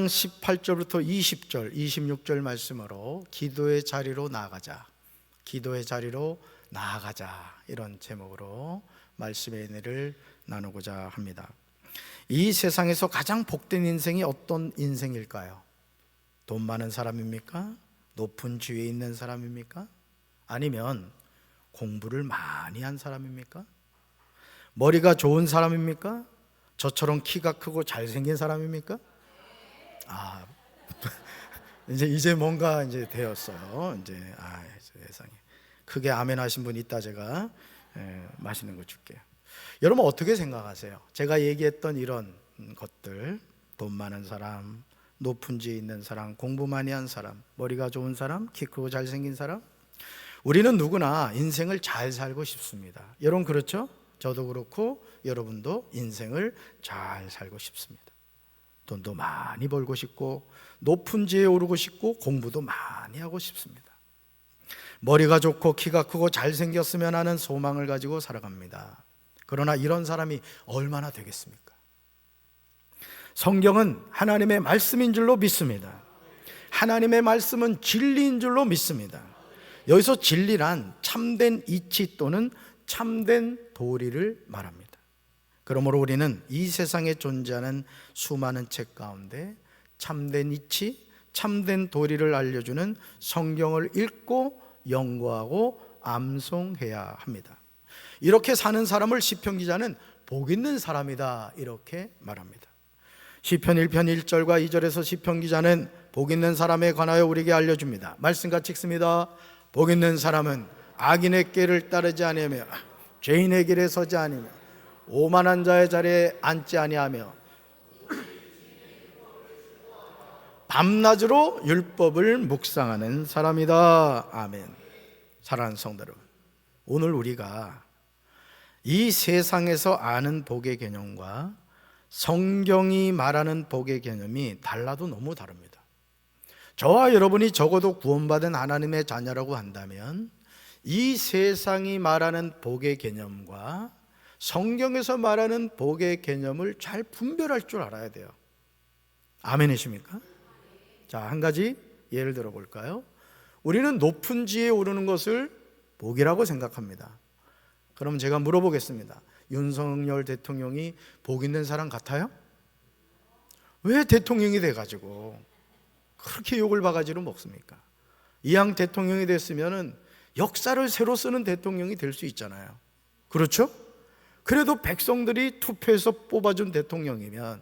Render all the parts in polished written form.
18절부터 20절, 26절 말씀으로 기도의 자리로 나아가자, 기도의 자리로 나아가자, 이런 제목으로 말씀의 은혜를 나누고자 합니다. 이 세상에서 가장 복된 인생이 어떤 인생일까요? 돈 많은 사람입니까? 높은 지위에 있는 사람입니까? 아니면 공부를 많이 한 사람입니까? 머리가 좋은 사람입니까? 저처럼 키가 크고 잘생긴 사람입니까? 이제 뭔가 이제 되었어요. 세상에. 크게 아멘 하신 분 있다. 제가 맛있는 거 줄게요. 여러분 어떻게 생각하세요? 제가 얘기했던 이런 것들, 돈 많은 사람, 높은 지에 있는 사람, 공부 많이 한 사람, 머리가 좋은 사람, 키 크고 잘생긴 사람, 우리는 누구나 인생을 잘 살고 싶습니다. 여러분 그렇죠? 저도 그렇고 여러분도 인생을 잘 살고 싶습니다. 돈도 많이 벌고 싶고 높은 지에 오르고 싶고 공부도 많이 하고 싶습니다. 머리가 좋고 키가 크고 잘생겼으면 하는 소망을 가지고 살아갑니다. 그러나 이런 사람이 얼마나 되겠습니까? 성경은 하나님의 말씀인 줄로 믿습니다. 하나님의 말씀은 진리인 줄로 믿습니다. 여기서 진리란 참된 이치 또는 참된 도리를 말합니다. 그러므로 우리는 이 세상에 존재하는 수많은 책 가운데 참된 이치, 참된 도리를 알려주는 성경을 읽고 연구하고 암송해야 합니다. 이렇게 사는 사람을 시편 기자는 복 있는 사람이다, 이렇게 말합니다. 시편 1편 1절과 2절에서 시편 기자는 복 있는 사람에 관하여 우리에게 알려줍니다. 말씀 같이 읽습니다. 복 있는 사람은 악인의 길을 따르지 아니하며 죄인의 길에 서지 아니하며 오만한 자의 자리에 앉지 아니하며 밤낮으로 율법을 묵상하는 사람이다. 아멘. 사랑하는 성도 여러분, 오늘 우리가 이 세상에서 아는 복의 개념과 성경이 말하는 복의 개념이 달라도 너무 다릅니다. 저와 여러분이 적어도 구원받은 하나님의 자녀라고 한다면 이 세상이 말하는 복의 개념과 성경에서 말하는 복의 개념을 잘 분별할 줄 알아야 돼요. 아멘이십니까? 자, 한 가지 예를 들어 볼까요? 우리는 높은 지에 오르는 것을 복이라고 생각합니다. 그럼 제가 물어보겠습니다. 윤석열 대통령이 복 있는 사람 같아요? 왜 대통령이 돼가지고 그렇게 욕을 바가지로 먹습니까? 이왕 대통령이 됐으면은 역사를 새로 쓰는 대통령이 될 수 있잖아요. 그렇죠? 그래도 백성들이 투표해서 뽑아준 대통령이면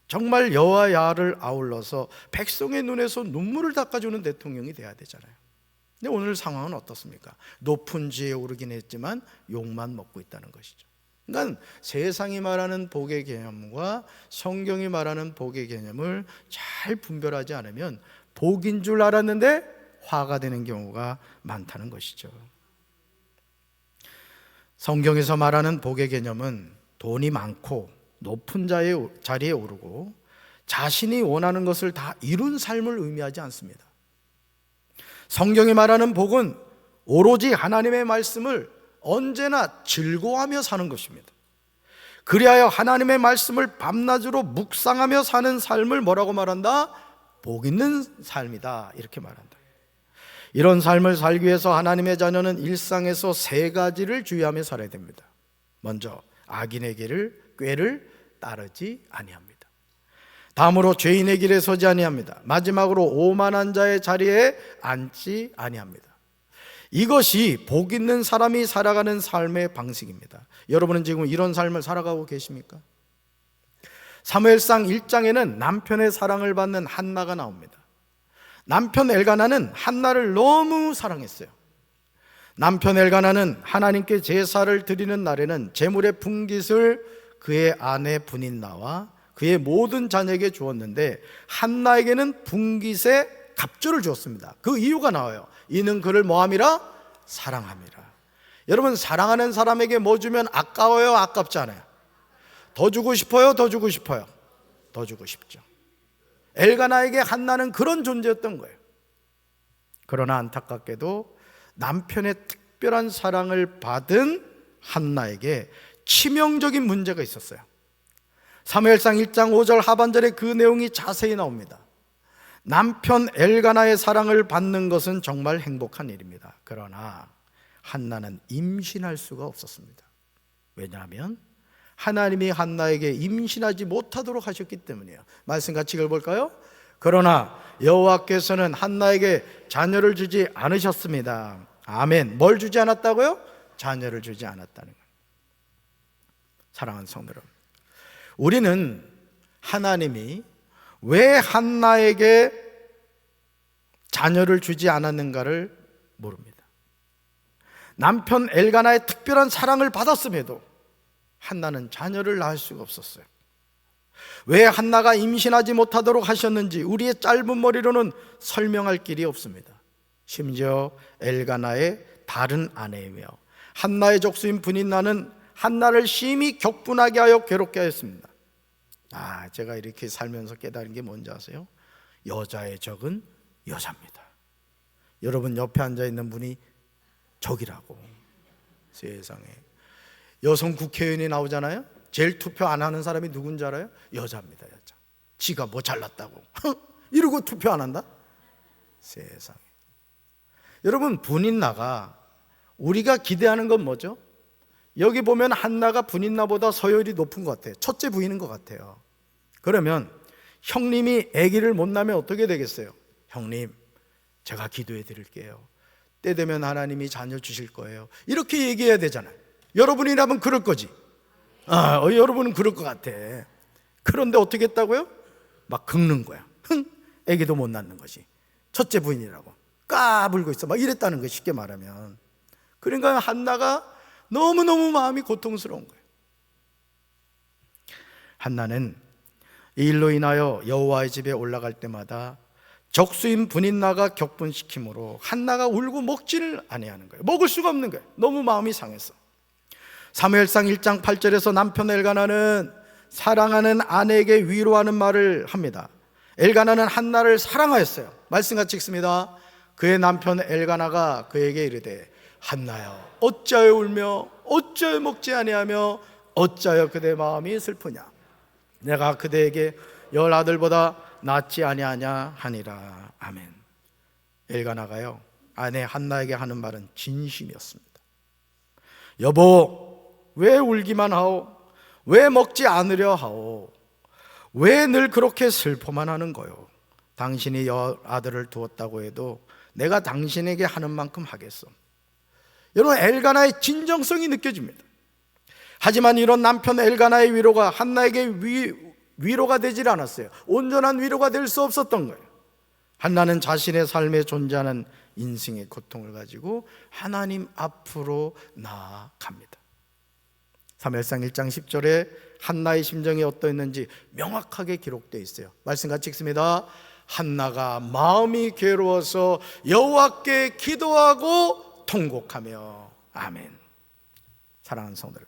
정말 여와 야를 아울러서 백성의 눈에서 눈물을 닦아주는 대통령이 돼야 되잖아요. 근데 오늘 상황은 어떻습니까? 높은 지에 오르긴 했지만 욕만 먹고 있다는 것이죠. 그러니까 세상이 말하는 복의 개념과 성경이 말하는 복의 개념을 잘 분별하지 않으면 복인 줄 알았는데 화가 되는 경우가 많다는 것이죠. 성경에서 말하는 복의 개념은 돈이 많고 높은 자리에 오르고 자신이 원하는 것을 다 이룬 삶을 의미하지 않습니다. 성경이 말하는 복은 오로지 하나님의 말씀을 언제나 즐거워하며 사는 것입니다. 그리하여 하나님의 말씀을 밤낮으로 묵상하며 사는 삶을 뭐라고 말한다? 복 있는 삶이다, 이렇게 말한다. 이런 삶을 살기 위해서 하나님의 자녀는 일상에서 세 가지를 주의하며 살아야 됩니다. 먼저 악인의 꾀를 따르지 아니합니다. 다음으로 죄인의 길에 서지 아니합니다. 마지막으로 오만한 자의 자리에 앉지 아니합니다. 이것이 복 있는 사람이 살아가는 삶의 방식입니다. 여러분은 지금 이런 삶을 살아가고 계십니까? 사무엘상 1장에는 남편의 사랑을 받는 한나가 나옵니다. 남편 엘가나는 한나를 너무 사랑했어요. 남편 엘가나는 하나님께 제사를 드리는 날에는 제물의 분깃을 그의 아내 분인나와 그의 모든 자녀에게 주었는데 한나에게는 분깃의 갑절을 주었습니다. 그 이유가 나와요. 이는 그를 뭐함이라? 사랑함이라. 여러분, 사랑하는 사람에게 뭐 주면 아까워요, 아깝지 않아요? 더 주고 싶어요, 더 주고 싶어요? 더 주고 싶죠. 엘가나에게 한나는 그런 존재였던 거예요. 그러나 안타깝게도 남편의 특별한 사랑을 받은 한나에게 치명적인 문제가 있었어요. 사무엘상 1장 5절 하반절에 그 내용이 자세히 나옵니다. 남편 엘가나의 사랑을 받는 것은 정말 행복한 일입니다. 그러나 한나는 임신할 수가 없었습니다. 왜냐하면 하나님이 한나에게 임신하지 못하도록 하셨기 때문이에요. 말씀 같이 읽어볼까요? 그러나 여호와께서는 한나에게 자녀를 주지 않으셨습니다. 아멘. 뭘 주지 않았다고요? 자녀를 주지 않았다는 거예요. 사랑하는 성도 여러분, 우리는 하나님이 왜 한나에게 자녀를 주지 않았는가를 모릅니다. 남편 엘가나의 특별한 사랑을 받았음에도 한나는 자녀를 낳을 수가 없었어요. 왜 한나가 임신하지 못하도록 하셨는지 우리의 짧은 머리로는 설명할 길이 없습니다. 심지어 엘가나의 다른 아내이며 한나의 족수인 브닌나는 한나를 심히 격분하게 하여 괴롭게 하였습니다. 제가 이렇게 살면서 깨달은 게 뭔지 아세요? 여자의 적은 여자입니다. 여러분 옆에 앉아있는 분이 적이라고. 세상에 여성 국회의원이 나오잖아요. 제일 투표 안 하는 사람이 누군지 알아요? 여자입니다. 여자. 지가 뭐 잘났다고 이러고 투표 안 한다? 세상에. 여러분 브닌나가 우리가 기대하는 건 뭐죠? 여기 보면 한나가 브닌나보다 서열이 높은 것 같아요. 첫째 부인인 것 같아요. 그러면 형님이 아기를 못 낳으면 어떻게 되겠어요? 형님, 제가 기도해 드릴게요. 때 되면 하나님이 자녀 주실 거예요. 이렇게 얘기해야 되잖아요. 여러분이라면 그럴 거지. 여러분은 그럴 것 같아. 그런데 어떻게 했다고요? 막 긁는 거야. 아기도 못 낳는 것이 첫째 부인이라고 까불고 있어. 막 이랬다는 거예요. 쉽게 말하면. 그러니까 한나가 너무너무 마음이 고통스러운 거예요. 한나는 이 일로 인하여 여호와의 집에 올라갈 때마다 적수인 브닌나가 격분시킴으로 한나가 울고 먹지를 아니하는 거예요. 먹을 수가 없는 거예요. 너무 마음이 상했어. 사무엘상 1장 8절에서 남편 엘가나는 사랑하는 아내에게 위로하는 말을 합니다. 엘가나는 한나를 사랑하였어요. 말씀같이 읽습니다. 그의 남편 엘가나가 그에게 이르되 한나여 어찌하여 울며 어찌하여 먹지 아니하며 어찌하여 그대 마음이 슬프냐. 내가 그대에게 10아들보다 낫지 아니하냐 하니라. 아멘. 엘가나가요 아내 한나에게 하는 말은 진심이었습니다. 여보, 왜 울기만 하오? 왜 먹지 않으려 하오? 왜 늘 그렇게 슬퍼만 하는 거요? 당신이 10아들을 두었다고 해도 내가 당신에게 하는 만큼 하겠소. 여러분, 엘가나의 진정성이 느껴집니다. 하지만 이런 남편 엘가나의 위로가 한나에게 위로가 되질 않았어요. 온전한 위로가 될 수 없었던 거예요. 한나는 자신의 삶에 존재하는 인생의 고통을 가지고 하나님 앞으로 나아갑니다. 사무엘상 1장 10절에 한나의 심정이 어떠했는지 명확하게 기록되어 있어요. 말씀 같이 읽습니다. 한나가 마음이 괴로워서 여호와께 기도하고 통곡하며. 아멘. 사랑하는 성도들,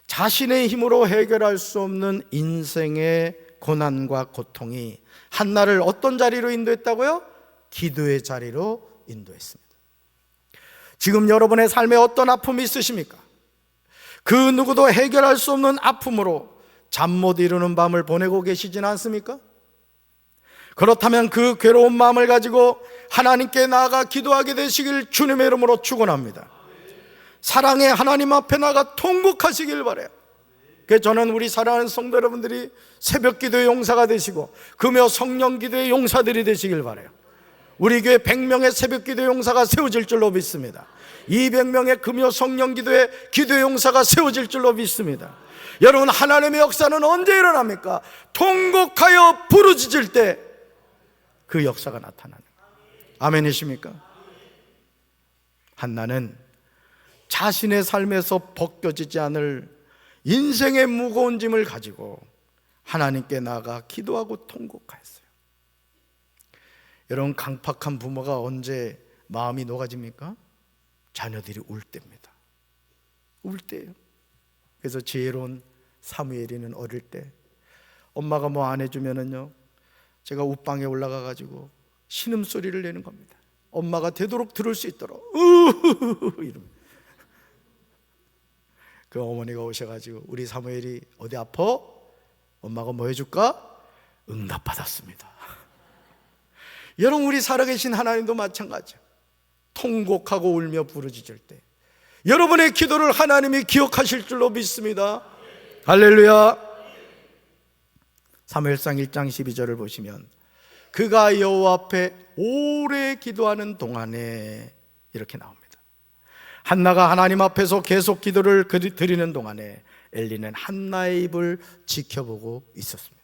자신의 힘으로 해결할 수 없는 인생의 고난과 고통이 한나를 어떤 자리로 인도했다고요? 기도의 자리로 인도했습니다. 지금 여러분의 삶에 어떤 아픔이 있으십니까? 그 누구도 해결할 수 없는 아픔으로 잠 못 이루는 밤을 보내고 계시지는 않습니까? 그렇다면 그 괴로운 마음을 가지고 하나님께 나아가 기도하게 되시길 주님의 이름으로 축원합니다. 사랑의 하나님 앞에 나가 통곡하시길 바라요. 그래서 저는 우리 사랑하는 성도 여러분들이 새벽 기도의 용사가 되시고 금요 성령 기도의 용사들이 되시길 바라요. 우리 교회 100명의 새벽 기도의 용사가 세워질 줄로 믿습니다. 200명의 금요 성령 기도의 용사가 세워질 줄로 믿습니다. 여러분, 하나님의 역사는 언제 일어납니까? 통곡하여 부르짖을 때 그 역사가 나타나는 거예요. 아멘이십니까? 한나는 자신의 삶에서 벗겨지지 않을 인생의 무거운 짐을 가지고 하나님께 나아가 기도하고 통곡하였어요. 여러분, 강팍한 부모가 언제 마음이 녹아집니까? 자녀들이 울 때입니다. 울 때예요. 그래서 지혜로운 사무엘이는 어릴 때 엄마가 뭐 안 해주면은요, 제가 웃방에 올라가 가지고 신음소리를 내는 겁니다. 엄마가 되도록 들을 수 있도록 이러면 그 어머니가 오셔가지고 우리 사무엘이 어디 아파? 엄마가 뭐 해줄까? 응답받았습니다. 여러분, 우리 살아계신 하나님도 마찬가지예요. 통곡하고 울며 부르짖을 때 여러분의 기도를 하나님이 기억하실 줄로 믿습니다. 할렐루야. 사무엘상 1장 12절을 보시면 그가 여호와 앞에 오래 기도하는 동안에 이렇게 나옵니다. 한나가 하나님 앞에서 계속 기도를 드리는 동안에 엘리는 한나의 입을 지켜보고 있었습니다.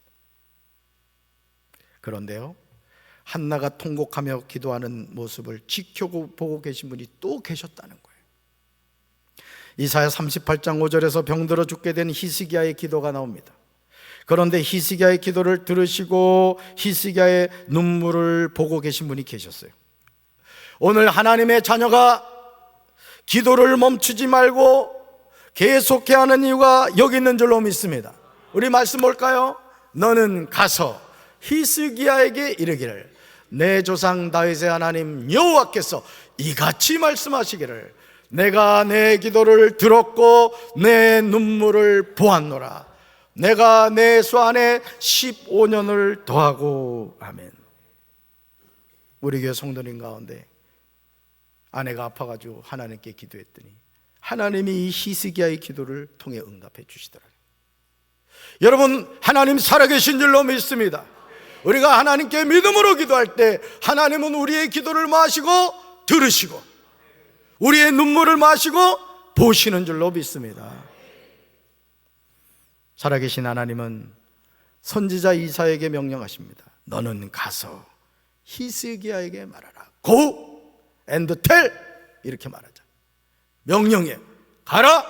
그런데요, 한나가 통곡하며 기도하는 모습을 지켜보고 계신 분이 또 계셨다는 거예요. 이사야 38장 5절에서 병들어 죽게 된 히스기야의 기도가 나옵니다. 그런데 히스기야의 기도를 들으시고 히스기야의 눈물을 보고 계신 분이 계셨어요. 오늘 하나님의 자녀가 기도를 멈추지 말고 계속해야 하는 이유가 여기 있는 줄로 믿습니다. 우리 말씀 볼까요? 너는 가서 히스기야에게 이르기를 내 조상 다윗의 하나님 여호와께서 이같이 말씀하시기를 내가 내 기도를 들었고 내 눈물을 보았노라. 내가 내 수 안에 15년을 더하고. 아멘. 우리 교회 성도님 가운데 아내가 아파가지고 하나님께 기도했더니 하나님이 이 히스기야의 기도를 통해 응답해 주시더라고요. 여러분, 하나님 살아계신 줄로 믿습니다. 우리가 하나님께 믿음으로 기도할 때 하나님은 우리의 기도를 마시고 들으시고 우리의 눈물을 마시고 보시는 줄로 믿습니다. 살아계신 하나님은 선지자 이사야에게 명령하십니다. 너는 가서 히스기야에게 말하라. Go and tell. 이렇게 말하자. 명령해. 가라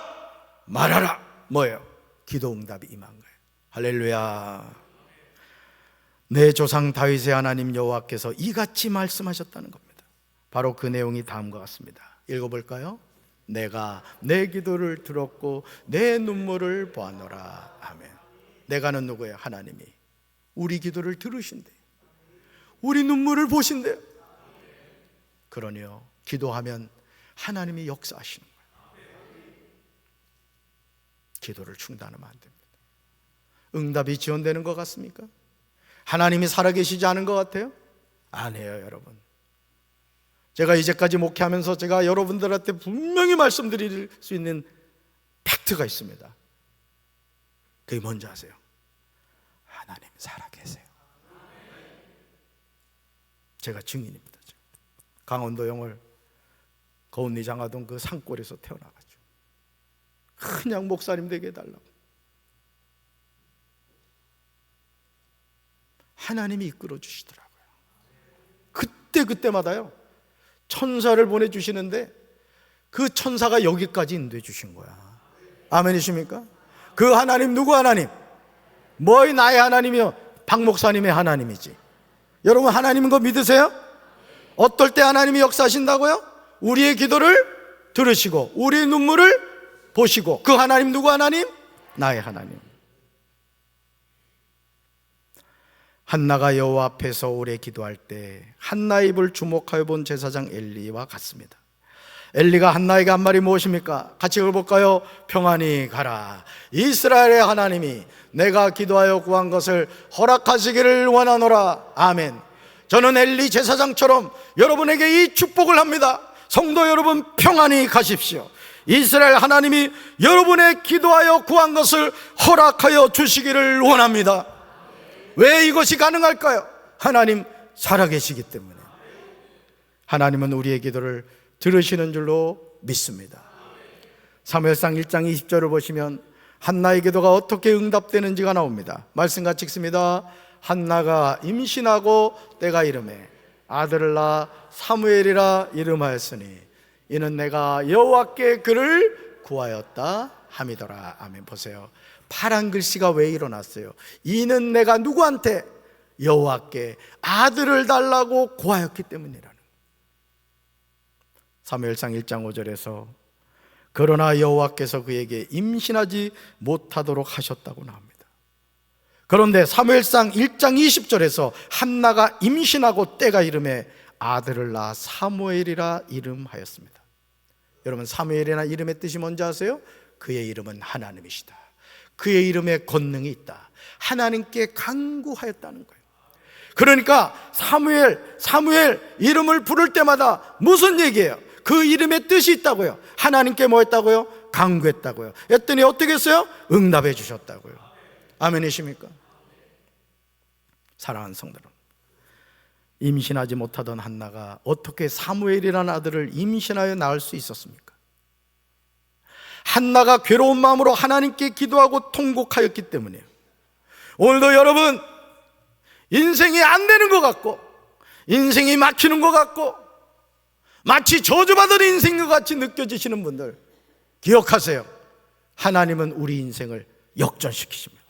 말하라. 뭐예요? 기도 응답이 임한 거예요. 할렐루야. 내 조상 다윗의 하나님 여호와께서 이같이 말씀하셨다는 겁니다. 바로 그 내용이 다음과 같습니다. 읽어볼까요? 내가 내 기도를 들었고 내 눈물을 보았노라. 아멘. 내가는 누구예요? 하나님이 우리 기도를 들으신대. 우리 눈물을 보신대. 그러니요, 기도하면 하나님이 역사하시는 거예요. 기도를 중단하면 안 됩니다. 응답이 지연되는 것 같습니까? 하나님이 살아계시지 않은 것 같아요? 아니에요, 여러분. 제가 이제까지 목회하면서 제가 여러분들한테 분명히 말씀드릴 수 있는 팩트가 있습니다. 그게 뭔지 아세요? 하나님 살아계세요. 제가 증인입니다. 강원도 영월 거운리 장하동 그 산골에서 태어나가지고 그냥 목사님 되게 해달라고 하나님이 이끌어 주시더라고요. 그때마다요 천사를 보내주시는데 그 천사가 여기까지 인도해 주신 거야. 아멘이십니까? 그 하나님 누구 하나님? 뭐의 나의 하나님이요? 박 목사님의 하나님이지. 여러분, 하나님인 거 믿으세요? 어떨 때 하나님이 역사하신다고요? 우리의 기도를 들으시고 우리의 눈물을 보시고. 그 하나님 누구 하나님? 나의 하나님. 한나가 여호와 앞에서 오래 기도할 때 한나의 입을 주목하여 본 제사장 엘리와 같습니다. 엘리가 한나에게 한 말이 무엇입니까? 같이 읽어볼까요? 평안히 가라. 이스라엘의 하나님이 내가 기도하여 구한 것을 허락하시기를 원하노라. 아멘. 저는 엘리 제사장처럼 여러분에게 이 축복을 합니다. 성도 여러분, 평안히 가십시오. 이스라엘 하나님이 여러분의 기도하여 구한 것을 허락하여 주시기를 원합니다. 왜 이것이 가능할까요? 하나님 살아계시기 때문에. 하나님은 우리의 기도를 들으시는 줄로 믿습니다. 사무엘상 1장 20절을 보시면 한나의 기도가 어떻게 응답되는지가 나옵니다. 말씀 같이 읽습니다. 한나가 임신하고 때가 이르매 아들을 낳아 사무엘이라 이름하였으니 이는 내가 여호와께 그를 구하였다 함이더라. 아멘. 보세요. 파란 글씨가 왜 일어났어요? 이는 내가 누구한테? 여호와께 아들을 달라고 구하였기 때문이라는. 사무엘상 1장 5절에서 그러나 여호와께서 그에게 임신하지 못하도록 하셨다고 나옵니다. 그런데 사무엘상 1장 20절에서 한나가 임신하고 때가 이름에 아들을 낳아 사무엘이라 이름하였습니다. 여러분, 사무엘이라는 이름의 뜻이 뭔지 아세요? 그의 이름은 하나님이시다. 그의 이름에 권능이 있다. 하나님께 간구하였다는 거예요. 그러니까 사무엘 이름을 부를 때마다 무슨 얘기예요? 그 이름에 뜻이 있다고요. 하나님께 뭐 했다고요? 간구했다고요. 했더니 어떻게 했어요? 응답해 주셨다고요. 아멘이십니까? 사랑하는 성도 여러분, 임신하지 못하던 한나가 어떻게 사무엘이라는 아들을 임신하여 낳을 수 있었습니까? 한나가 괴로운 마음으로 하나님께 기도하고 통곡하였기 때문이에요. 오늘도 여러분, 인생이 안 되는 것 같고, 인생이 막히는 것 같고, 마치 저주받은 인생인 것 같이 느껴지시는 분들, 기억하세요. 하나님은 우리 인생을 역전시키십니다.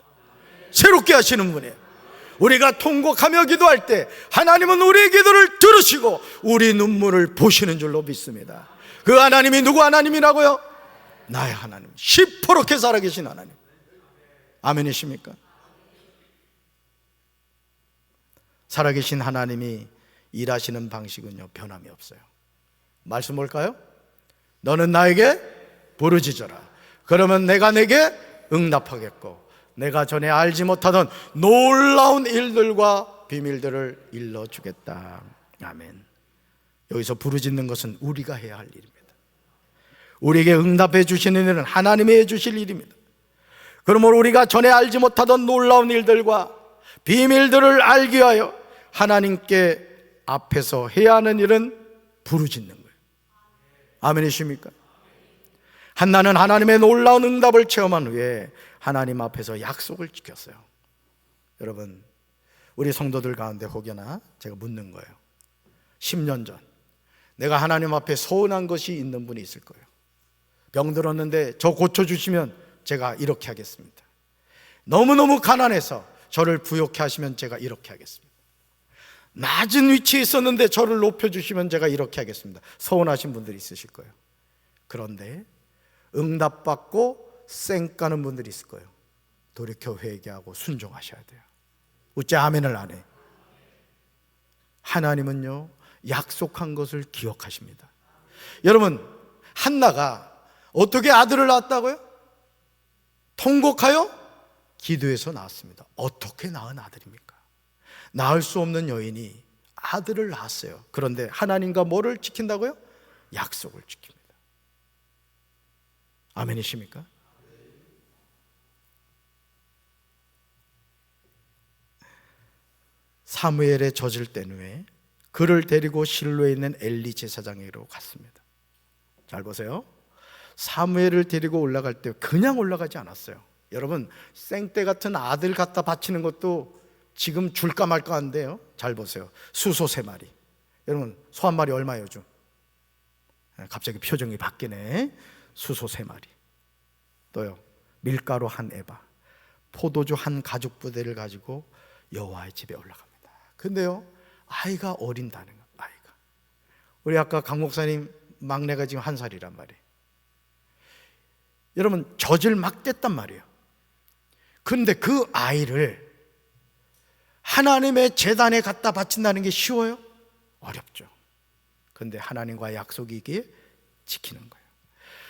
새롭게 하시는 분이에요. 우리가 통곡하며 기도할 때 하나님은 우리의 기도를 들으시고 우리 눈물을 보시는 줄로 믿습니다. 그 하나님이 누구 하나님이라고요? 나의 하나님, 시퍼렇게 살아계신 하나님. 아멘이십니까? 살아계신 하나님이 일하시는 방식은요, 변함이 없어요. 말씀 뭘까요? 너는 나에게 부르짖어라. 그러면 내가 내게 응답하겠고, 내가 전에 알지 못하던 놀라운 일들과 비밀들을 일러주겠다. 아멘. 여기서 부르짖는 것은 우리가 해야 할 일입니다. 우리에게 응답해 주시는 일은 하나님이 해 주실 일입니다. 그러므로 우리가 전에 알지 못하던 놀라운 일들과 비밀들을 알기 위하여 하나님께 앞에서 해야 하는 일은 부르짖는 거예요. 아멘이십니까? 한나는 하나님의 놀라운 응답을 체험한 후에 하나님 앞에서 약속을 지켰어요. 여러분, 우리 성도들 가운데 혹여나 제가 묻는 거예요. 10년 전 내가 하나님 앞에 서운한 것이 있는 분이 있을 거예요. 병들었는데 저 고쳐주시면 제가 이렇게 하겠습니다. 너무너무 가난해서 저를 부욕해 하시면 제가 이렇게 하겠습니다. 낮은 위치에 있었는데 저를 높여주시면 제가 이렇게 하겠습니다. 서운하신 분들이 있으실 거예요. 그런데 응답받고 쌩까는 분들이 있을 거예요. 돌이켜 회개하고 순종하셔야 돼요. 어째 아멘을 안 해? 하나님은요, 약속한 것을 기억하십니다. 여러분, 한나가 어떻게 아들을 낳았다고요? 통곡하여 기도해서 낳았습니다. 어떻게 낳은 아들입니까? 낳을 수 없는 여인이 아들을 낳았어요. 그런데 하나님과 뭐를 지킨다고요? 약속을 지킵니다. 아멘이십니까? 사무엘의 젖을 뗀 후에 그를 데리고 실로에 있는 엘리 제사장에게로 갔습니다. 잘 보세요. 사무엘을 데리고 올라갈 때 그냥 올라가지 않았어요. 여러분, 생떼 같은 아들 갖다 바치는 것도 지금 줄까 말까 한데요, 잘 보세요. 수소 3마리. 여러분, 소 1마리 얼마예요 요즘? 갑자기 표정이 바뀌네. 수소 3마리. 또요, 밀가루 1에바, 포도주 1가죽부대를 가지고 여호와의 집에 올라갑니다. 근데요, 아이가 어린다는 거예요. 아이가. 우리 아까 강 목사님 막내가 지금 1살이란 말이에요. 여러분, 젖을 막 뗐단 말이에요. 그런데 그 아이를 하나님의 제단에 갖다 바친다는 게 쉬워요? 어렵죠. 그런데 하나님과 약속이기에 지키는 거예요.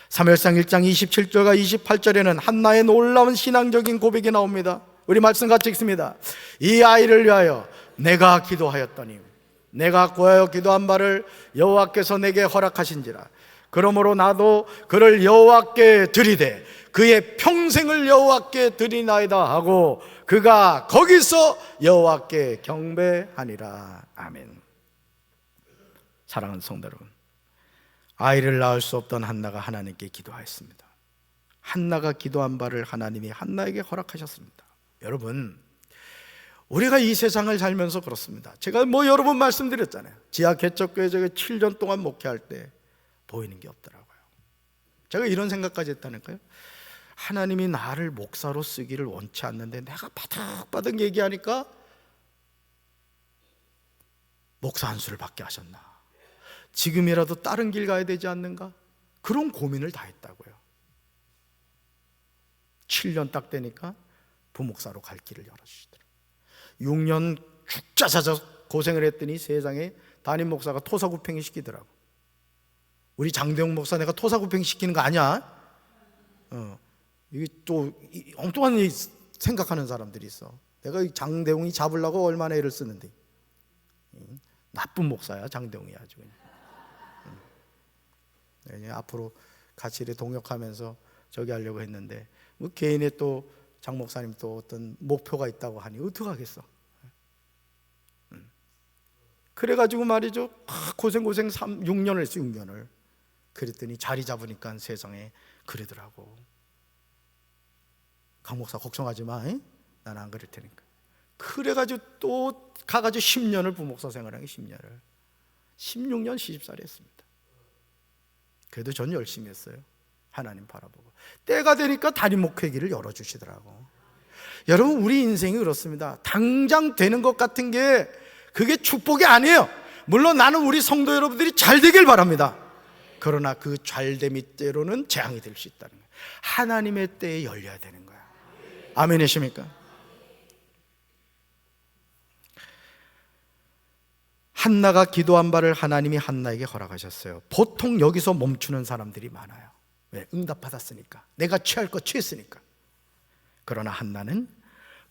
사무엘상 1장 27절과 28절에는 한나의 놀라운 신앙적인 고백이 나옵니다. 우리 말씀 같이 읽습니다. 이 아이를 위하여 내가 기도하였더니 내가 구하여 기도한 바를 여호와께서 내게 허락하신지라. 그러므로 나도 그를 여호와께 드리되 그의 평생을 여호와께 드리나이다 하고 그가 거기서 여호와께 경배하니라. 아멘. 사랑하는 성도 여러분, 아이를 낳을 수 없던 한나가 하나님께 기도하였습니다. 한나가 기도한 바를 하나님이 한나에게 허락하셨습니다. 여러분, 우리가 이 세상을 살면서 그렇습니다. 제가 여러 번 말씀드렸잖아요. 지하 개척교회 제가 7년 동안 목회할 때 보이는 게 없더라고요. 제가 이런 생각까지 했다니까요. 하나님이 나를 목사로 쓰기를 원치 않는데 내가 바득바득 얘기하니까 목사 한 수를 받게 하셨나? 지금이라도 다른 길 가야 되지 않는가? 그런 고민을 다 했다고요. 7년 딱 되니까 부목사로 갈 길을 열어주시더라고요. 6년 죽자 사자 고생을 했더니 세상에 담임 목사가 토사구팽이 시키더라고. 우리 장대용 목사 내가 토사구팽이 시키는 거 아니야? 이게 또 엉뚱한 생각하는 사람들이 있어. 내가 이 장대웅이 잡으려고 얼마나 애를 쓰는데. 나쁜 목사야 장대웅이 아주 그냥. 앞으로 같이 이렇게 동역하면서 저기 하려고 했는데 뭐 개인의 또 장 목사님 또 어떤 목표가 있다고 하니 어떡하겠어. 그래가지고 말이죠, 고생 6년을 했어. 6년을. 그랬더니 자리 잡으니까 세상에 그러더라고. 강 목사 걱정하지 마, 나는 안 그럴 테니까. 그래가지고 또 가가지고 10년을 부목사 생활한 게 10년을 16년 시집살이 했습니다. 그래도 전 열심히 했어요. 하나님 바라보고. 때가 되니까 단임 목회기를 열어주시더라고. 여러분, 우리 인생이 그렇습니다. 당장 되는 것 같은 게 그게 축복이 아니에요. 물론 나는 우리 성도 여러분들이 잘 되길 바랍니다. 그러나 그 잘됨이 때로는 재앙이 될 수 있다는 거예요. 하나님의 때에 열려야 되는 거야. 아멘이십니까? 한나가 기도한 바를 하나님이 한나에게 허락하셨어요. 보통 여기서 멈추는 사람들이 많아요. 왜? 응답받았으니까. 내가 취할 거 취했으니까. 그러나 한나는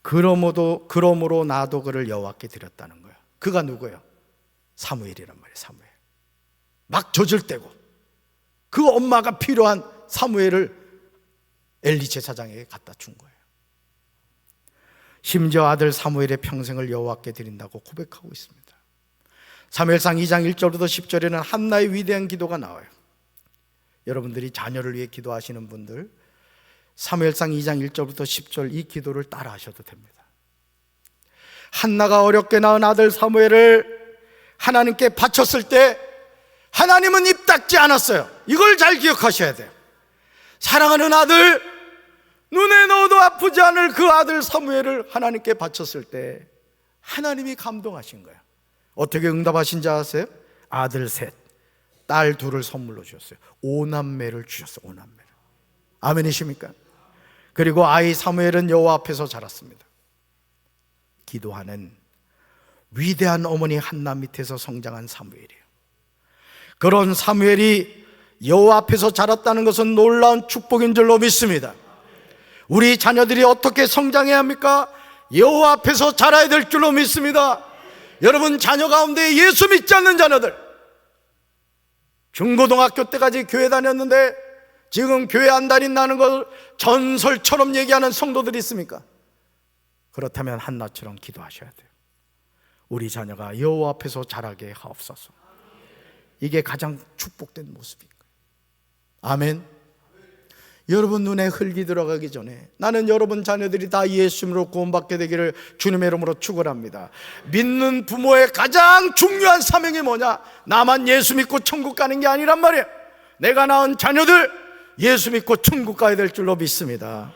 그러므로 나도 그를 여호와께 드렸다는 거예요. 그가 누구예요? 사무엘이란 말이에요. 사무엘. 막 젖을 떼고 그 엄마가 필요한 사무엘을 엘리 제사장에게 갖다 준 거예요. 심지어 아들 사무엘의 평생을 여호와께 드린다고 고백하고 있습니다. 사무엘상 2장 1절부터 10절에는 한나의 위대한 기도가 나와요. 여러분들이 자녀를 위해 기도하시는 분들 사무엘상 2장 1절부터 10절 이 기도를 따라 하셔도 됩니다. 한나가 어렵게 낳은 아들 사무엘을 하나님께 바쳤을 때 하나님은 입 닫지 않았어요. 이걸 잘 기억하셔야 돼요. 사랑하는 아들, 눈에 넣어도 아프지 않을 그 아들 사무엘을 하나님께 바쳤을 때 하나님이 감동하신 거예요. 어떻게 응답하신지 아세요? 아들 셋, 딸 둘을 선물로 주셨어요. 5남매를 주셨어요. 5남매를. 아멘이십니까? 그리고 아이 사무엘은 여호와 앞에서 자랐습니다. 기도하는 위대한 어머니 한나 밑에서 성장한 사무엘이에요. 그런 사무엘이 여호와 앞에서 자랐다는 것은 놀라운 축복인 줄로 믿습니다. 우리 자녀들이 어떻게 성장해야 합니까? 여호와 앞에서 자라야 될 줄로 믿습니다. 여러분, 자녀 가운데 예수 믿지 않는 자녀들, 중고등학교 때까지 교회 다녔는데 지금 교회 안 다닌다는 걸 전설처럼 얘기하는 성도들이 있습니까? 그렇다면 한나처럼 기도하셔야 돼요. 우리 자녀가 여호와 앞에서 자라게 하옵소서. 이게 가장 축복된 모습인 거예요. 아멘. 여러분 눈에 흙이 들어가기 전에 나는 여러분 자녀들이 다 예수님으로 구원받게 되기를 주님의 이름으로 축원합니다. 믿는 부모의 가장 중요한 사명이 뭐냐? 나만 예수 믿고 천국 가는 게 아니란 말이에요. 내가 낳은 자녀들 예수 믿고 천국 가야 될 줄로 믿습니다.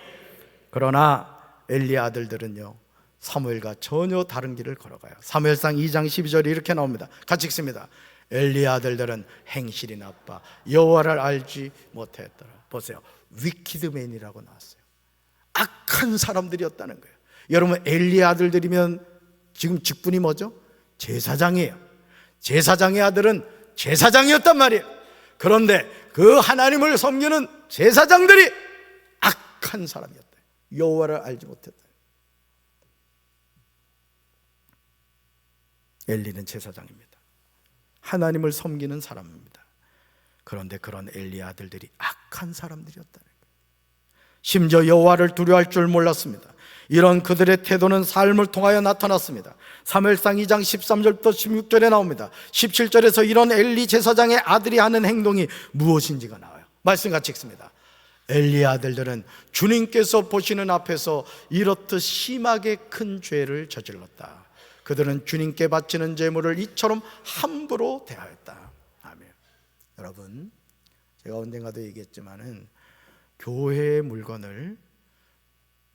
그러나 엘리 아들들은요, 사무엘과 전혀 다른 길을 걸어가요. 사무엘상 2장 12절이 이렇게 나옵니다. 같이 읽습니다. 엘리 아들들은 행실이 나빠 여호와를 알지 못했더라. 보세요, 위키드맨이라고 나왔어요. 악한 사람들이었다는 거예요. 여러분, 엘리 아들들이면 지금 직분이 뭐죠? 제사장이에요. 제사장의 아들은 제사장이었단 말이에요. 그런데 그 하나님을 섬기는 제사장들이 악한 사람이었다. 여호와를 알지 못했다. 엘리는 제사장입니다. 하나님을 섬기는 사람입니다. 그런데 그런 엘리 아들들이 악한 사람들이었다는 거예요. 심지어 여호와를 두려워할 줄 몰랐습니다. 이런 그들의 태도는 삶을 통하여 나타났습니다. 사무엘상 2장 13절부터 16절에 나옵니다. 17절에서 이런 엘리 제사장의 아들이 하는 행동이 무엇인지가 나와요. 말씀 같이 읽습니다. 엘리 아들들은 주님께서 보시는 앞에서 이렇듯 심하게 큰 죄를 저질렀다. 그들은 주님께 바치는 제물을 이처럼 함부로 대하였다. 아멘. 여러분, 제가 언젠가도 얘기했지만은 교회의 물건을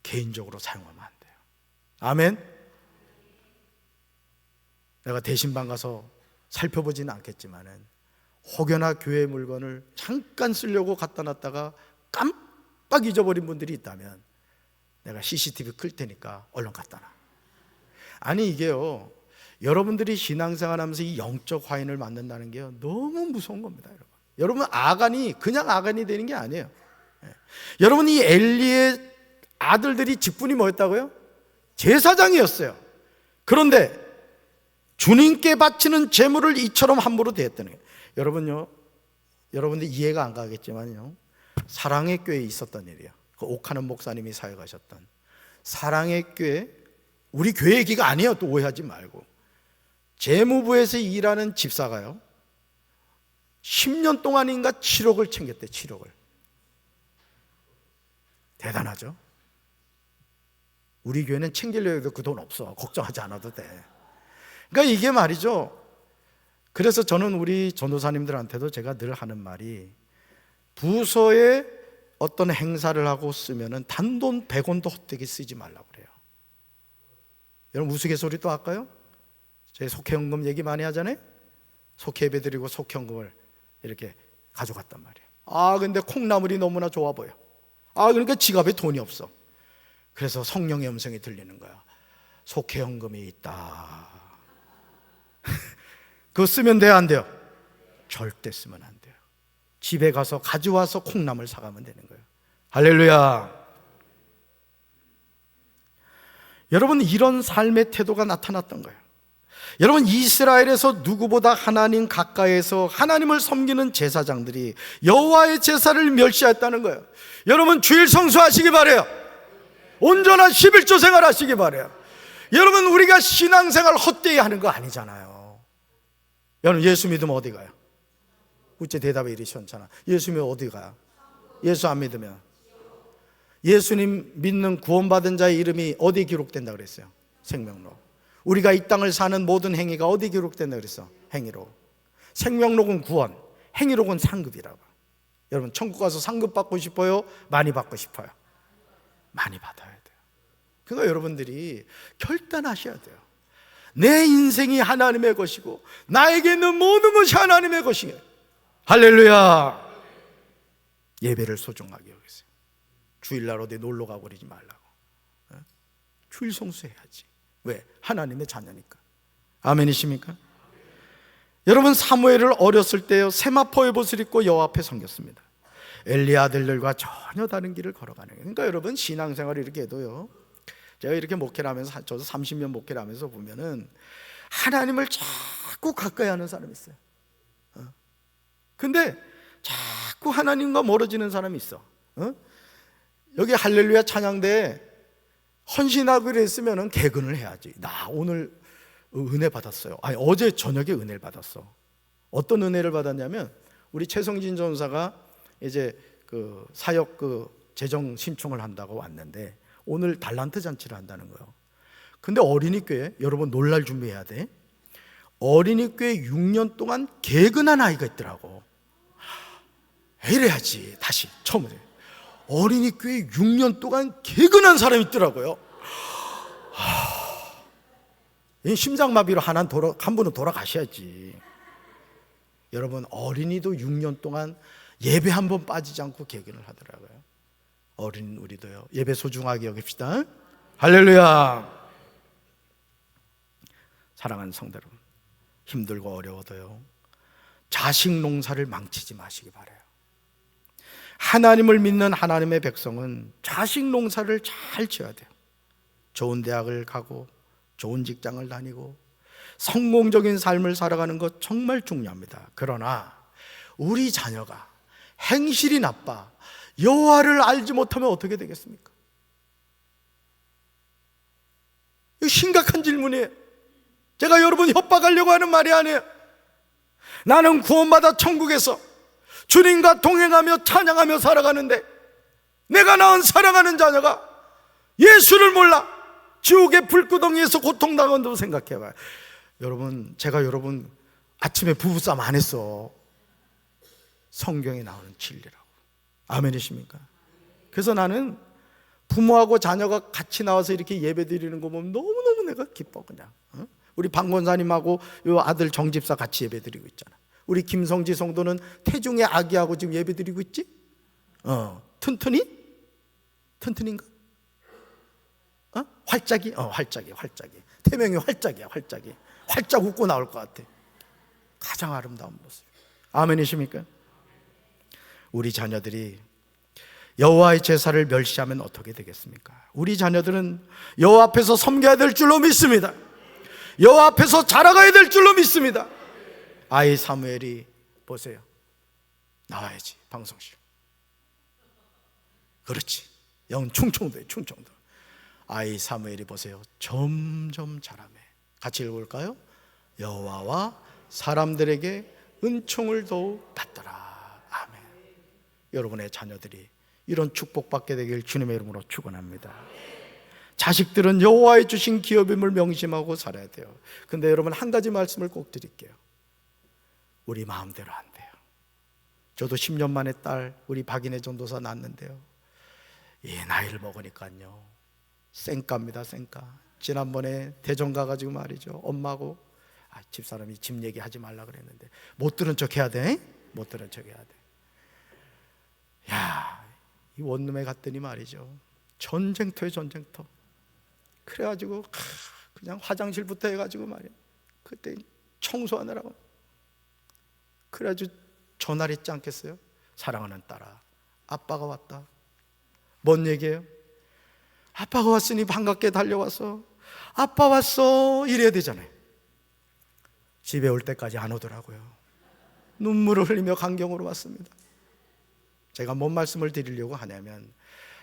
개인적으로 사용하면 안 돼요. 아멘. 내가 대신방 가서 살펴보지는 않겠지만은 혹여나 교회 물건을 잠깐 쓰려고 갖다 놨다가 깜빡 잊어버린 분들이 있다면 내가 CCTV 클 테니까 얼른 갖다 놔. 아니, 이게요, 여러분들이 신앙생활 하면서 이 영적 화인을 만든다는 게요, 너무 무서운 겁니다. 여러분, 아간이 그냥 아간이 되는 게 아니에요. 여러분, 이 엘리의 아들들이 직분이 뭐였다고요? 제사장이었어요. 그런데 주님께 바치는 제물을 이처럼 함부로 대했다는 거예요. 여러분요, 여러분들 이해가 안 가겠지만요, 사랑의 교회에 있었던 일이에요. 그 옥하는 목사님이 사역하셨던 사랑의 교회, 우리 교회 얘기가 아니에요. 또 오해하지 말고. 재무부에서 일하는 집사가요, 10년 동안인가 7억을 챙겼대. 7억을. 대단하죠. 우리 교회는 챙기려고 해도 그 돈 없어. 걱정하지 않아도 돼. 그러니까 이게 말이죠, 그래서 저는 우리 전도사님들한테도 제가 늘 하는 말이, 부서에 어떤 행사를 하고 쓰면은 단돈 100원도 헛되게 쓰지 말라고 그래요. 여러분 우스갯소리 또 할까요? 제 속회연금 얘기 많이 하잖아요. 속회 예배 드리고 속회연금을 이렇게 가져갔단 말이에요. 근데 콩나물이 너무나 좋아 보여. 그러니까 지갑에 돈이 없어. 그래서 성령의 음성이 들리는 거야. 속회연금이 있다. 그거 쓰면 돼요, 안 돼요? 절대 쓰면 안 돼요. 집에 가서 가져와서 콩나물 사가면 되는 거예요. 할렐루야. 여러분, 이런 삶의 태도가 나타났던 거예요. 여러분, 이스라엘에서 누구보다 하나님 가까이에서 하나님을 섬기는 제사장들이 여호와의 제사를 멸시했다는 거예요. 여러분, 주일 성수하시기 바라요. 온전한 11조 생활 하시기 바라요. 여러분, 우리가 신앙생활 헛되이 하는 거 아니잖아요. 여러분, 예수 믿으면 어디 가요? 우째 대답이 이리 시원찮아. 예수 믿으면 어디 가요? 예수 안 믿으면, 예수님 믿는 구원받은 자의 이름이 어디 기록된다 그랬어요? 생명록. 우리가 이 땅을 사는 모든 행위가 어디 기록된다 그랬어? 행위록. 생명록은 구원, 행위록은 상급이라고. 여러분, 천국 가서 상급 받고 싶어요? 많이 받고 싶어요? 많이 받아야 돼요. 그러니까 여러분들이 결단하셔야 돼요. 내 인생이 하나님의 것이고 나에게 있는 모든 것이 하나님의 것이에요. 할렐루야. 예배를 소중하게 여기세요. 주일날 어디 놀러 가고 그러지 말라고. 주일 성수해야지. 왜? 하나님의 자녀니까. 아멘이십니까? 여러분, 사무엘을 어렸을 때요, 세마포의 옷을 입고 여호와 앞에 섬겼습니다. 엘리 아들들과 전혀 다른 길을 걸어가는 거예요. 그러니까 여러분, 신앙생활을 이렇게 해도요, 제가 이렇게 목회를 하면서, 저도 30년 목회를 하면서 보면은 하나님을 자꾸 가까이 하는 사람이 있어요. 근데 자꾸 하나님과 멀어지는 사람이 있어. 여기 할렐루야 찬양대에 헌신하고 그랬으면 개근을 해야지. 나 오늘 은혜 받았어요. 어제 저녁에 은혜를 받았어. 어떤 은혜를 받았냐면, 우리 최성진 전사가 이제 그 사역 재정 신청을 한다고 왔는데 오늘 달란트 잔치를 한다는 거예요. 근데 어린이교회, 여러분 놀랄 준비해야 돼. 어린이교회 6년 동안 개근한 아이가 있더라고. 이래야지. 다시 처음으로. 어린이교회 6년 동안 개근한 사람이 있더라고요. 심장마비로 한 분은 돌아가셔야지. 여러분, 어린이도 6년 동안 예배 한 번 빠지지 않고 개근을 하더라고요. 어린 우리도요, 예배 소중하게 여깁시다. 할렐루야. 사랑하는 성도 여러분, 힘들고 어려워도요, 자식 농사를 망치지 마시기 바라요. 하나님을 믿는 하나님의 백성은 자식 농사를 잘 지어야 돼요. 좋은 대학을 가고 좋은 직장을 다니고 성공적인 삶을 살아가는 것 정말 중요합니다. 그러나 우리 자녀가 행실이 나빠 여호와를 알지 못하면 어떻게 되겠습니까? 이거 심각한 질문이에요. 제가 여러분 협박하려고 하는 말이 아니에요. 나는 구원받아 천국에서 주님과 동행하며 찬양하며 살아가는데 내가 낳은 사랑하는 자녀가 예수를 몰라 지옥의 불구덩이에서 고통당한다고 생각해봐요. 여러분, 제가 여러분 아침에 부부싸움 안 했어. 성경에 나오는 진리라고. 아멘이십니까? 그래서 나는 부모하고 자녀가 같이 나와서 이렇게 예배 드리는 거 보면 너무너무 내가 기뻐. 그냥 우리 방 권사님하고 요 아들 정집사 같이 예배 드리고 있잖아. 우리 김성지 성도는 태중의 아기하고 지금 예배 드리고 있지? 튼튼이? 튼튼인가? 활짝이? 활짝이. 태명이 활짝이야. 활짝 웃고 나올 것 같아. 가장 아름다운 모습. 아멘이십니까? 우리 자녀들이 여호와의 제사를 멸시하면 어떻게 되겠습니까? 우리 자녀들은 여호와 앞에서 섬겨야 될 줄로 믿습니다. 여호와 앞에서 자라가야 될 줄로 믿습니다. 아이 사무엘이 보세요. 나와야지 방송실. 그렇지. 영 충청도에 충청도. 아이 사무엘이 보세요. 점점 자라매. 같이 읽을까요? 여호와와 사람들에게 은총을 더욱 받더라. 아멘. 여러분의 자녀들이 이런 축복받게 되길 주님의 이름으로 축원합니다. 자식들은 여호와의 주신 기업임을 명심하고 살아야 돼요. 근데 여러분, 한 가지 말씀을 꼭 드릴게요. 우리 마음대로 안 돼요. 저도 10년 만에 딸 우리 박인혜 전도사 낳았는데요, 이 나이를 먹으니까요 쌩까입니다. 쌩까. 지난번에 대전 가가지고 말이죠, 엄마하고 집사람이 집 얘기하지 말라 그랬는데 못 들은 척 해야 돼. 못 들은 척 해야 돼. 야, 이 원룸에 갔더니 말이죠, 전쟁터에 전쟁터. 그래가지고 그냥 화장실부터 해가지고 말이야, 그때 청소하느라고. 그래가지고 전화를 했지 않겠어요? 사랑하는 딸아, 아빠가 왔다. 뭔 얘기예요? 아빠가 왔으니 반갑게 달려와서 아빠 왔어 이래야 되잖아요. 집에 올 때까지 안 오더라고요. 눈물을 흘리며 강경으로 왔습니다. 제가 뭔 말씀을 드리려고 하냐면,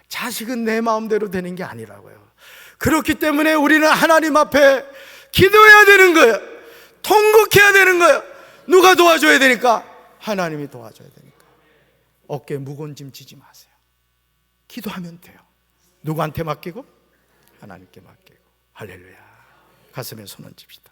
자식은 내 마음대로 되는 게 아니라고요. 그렇기 때문에 우리는 하나님 앞에 기도해야 되는 거예요. 통곡해야 되는 거예요. 누가 도와줘야 되니까? 하나님이 도와줘야 되니까. 어깨에 무거운 짐 지지 마세요. 기도하면 돼요. 누구한테 맡기고? 하나님께 맡기고. 할렐루야. 가슴에 손 얹읍시다.